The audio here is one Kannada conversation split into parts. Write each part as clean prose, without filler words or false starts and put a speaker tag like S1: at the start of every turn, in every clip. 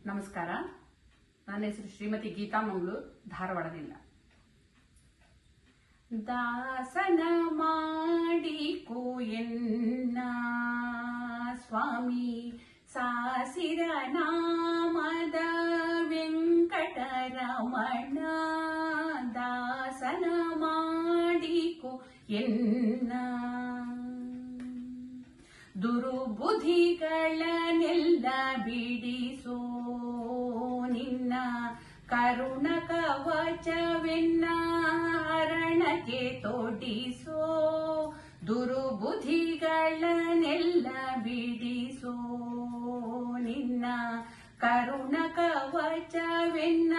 S1: ನಮಸ್ಕಾರ. ನನ್ನ ಹೆಸರು ಶ್ರೀಮತಿ ಗೀತಾ ಮಂಗಳೂರು, ಧಾರವಾಡದಿಂದ. ದಾಸನ ಮಾಡಿಕೋ ಎನ್ನ ಸ್ವಾಮಿ ಸಾಸಿರ ನಾಮದ ವೆಂಕಟರಮಣ. ದಾಸನ ಮಾಡಿಕೋ ಎನ್ನ ದುರ್ಬುದ್ಧಿಗಳನ್ನೆಲ್ಲ ಬಿಡಿಸೋ ನಿನ್ನ ಕರುಣ ಕವಚವೆನ್ನ ಹರಣಕ್ಕೆ ತೊಡಿಸೋ. ದುರ್ಬುದ್ಧಿಗಳನ್ನೆಲ್ಲ ಬಿಡಿಸೋ ನಿನ್ನ ಕರುಣ ಕವಚವೆನ್ನ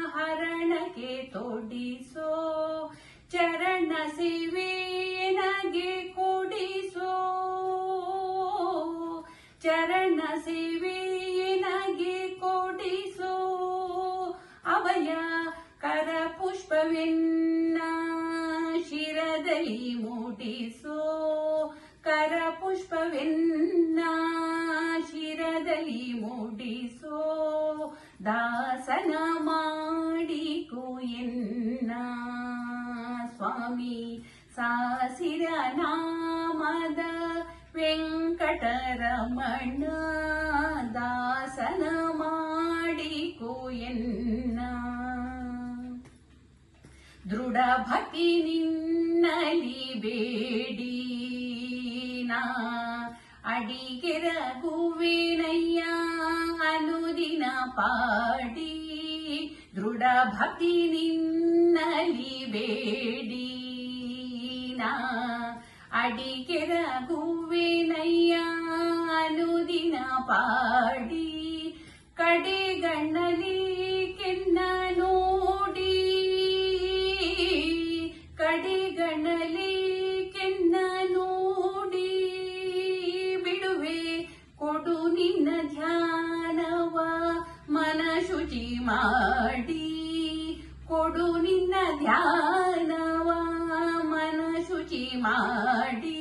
S1: ಹರಣಕ್ಕೆ ತೊಡಿಸೋ. ಚರಣ ಸೇವೆನಗೆ ಕೊಡಿಸೋ. ಚರಣ ಸೇವೆನಗೆ ಕೊಡಿಸೋ. ಅವಯ ಕರ ಪುಷ್ಪವೆನ್ನ ಶಿರದಲ್ಲಿ ಮೂಡಿಸೋ. ಕರ ಪುಷ್ಪವೆನ್ನ ಶಿರದಲ್ಲಿ ಮೂಡಿಸೋ. ದಾಸನ ಮಾಡಿಕೋ ಎನ್ನ ಸ್ವಾಮಿ ಸಾಸಿರ ನಾಮದ ವೆಂಕಟರಮಣ. ದಾಸನ ಮಾಡಿಕೋ ಎನ್ನ ದೃಢ ಭಕ್ತಿ ನಿನ್ನಲಿ ಬೇಡಿ ನಾ ಅಡಿಗೆರಗುವೆನಯ್ಯ ಅನುದಿನ ಪಾಡಿ. ದೃಢ ಭಕ್ತಿ ನಿನ್ನಲಿ ಬೇಡಿ ನಾ ಅಡಿಗೆರಗುವೆನಯ್ಯ ಅನುದಿನ ಪಾಡಿ. ಕಡೆಗಣ್ಣಲಿ ಕೆನ್ನ ನೋಡಿ. ಕಡೆಗಣ್ಣಲಿ ಕೆನ್ನ ನೋಡಿ ಬಿಡುವೆ ಕೊಡು ನಿನ್ನ ಧ್ಯಾನವ ಮನ ಶುಚಿ ಮಾಡಿ. ಕೊಡು ನಿನ್ನ ಧ್ಯಾನವ ಮನ ಶುಚಿ ಮಾಡಿ.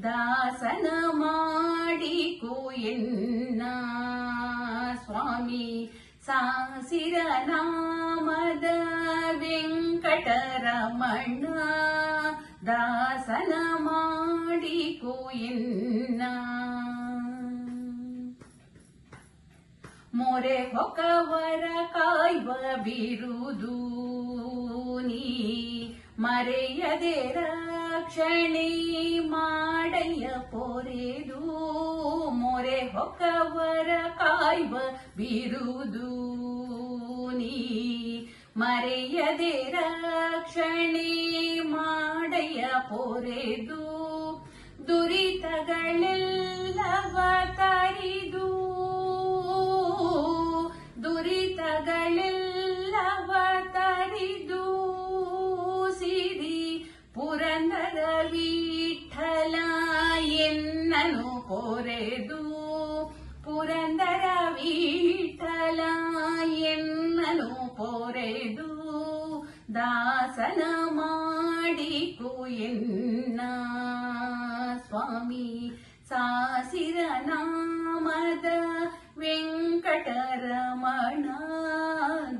S1: ದಾಸನ ಮಾಡಿಕೋ ಎನ್ನ ಸ್ವಾಮಿ ಸಾಸಿರ ನಾಮದ ವೆಂಕಟರಮಣ. ದಾಸನ ಮಾಡಿಕೋ ಎನ್ನ ಮೊರೆ ಹೊಕ್ಕವರ ಕಾಯ್ವ ಬಿರುದು ನೀ ಮರೆಯದೆ ರಕ್ಷಣೆ ಮಾಡಯ್ಯ ಪೊರೆದು. ಮೊರೆ ಹೊಕ್ಕವರ ಕಾಯ್ವ ಬಿರುದು ನೀ ಮರೆಯದೆ ರಕ್ಷಣೆ ಮಾಡಯ್ಯ ಪೊರೆದು. ದುರಿತಗಳೆಲ್ಲವ ತರಿದು. ದುರಿತಗಳೆಲ್ಲವ ತರಿದು ಸಿರಿ ಪುರಂದರ ವಿಠಲ ಎನ್ನನು ಕೊರೆದು. ಪುರಂದರ ವಿಠಲ ಎನ್ನನು ಪೊರೆದು. ದಾಸನ ಮಾಡಿಕೋ ಎನ್ನ ಸ್ವಾಮಿ ಸಾಸಿರ ನಾಮದ ವೆಂಕಟರಮಣ.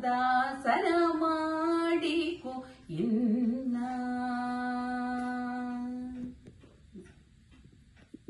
S1: ದಾಸನ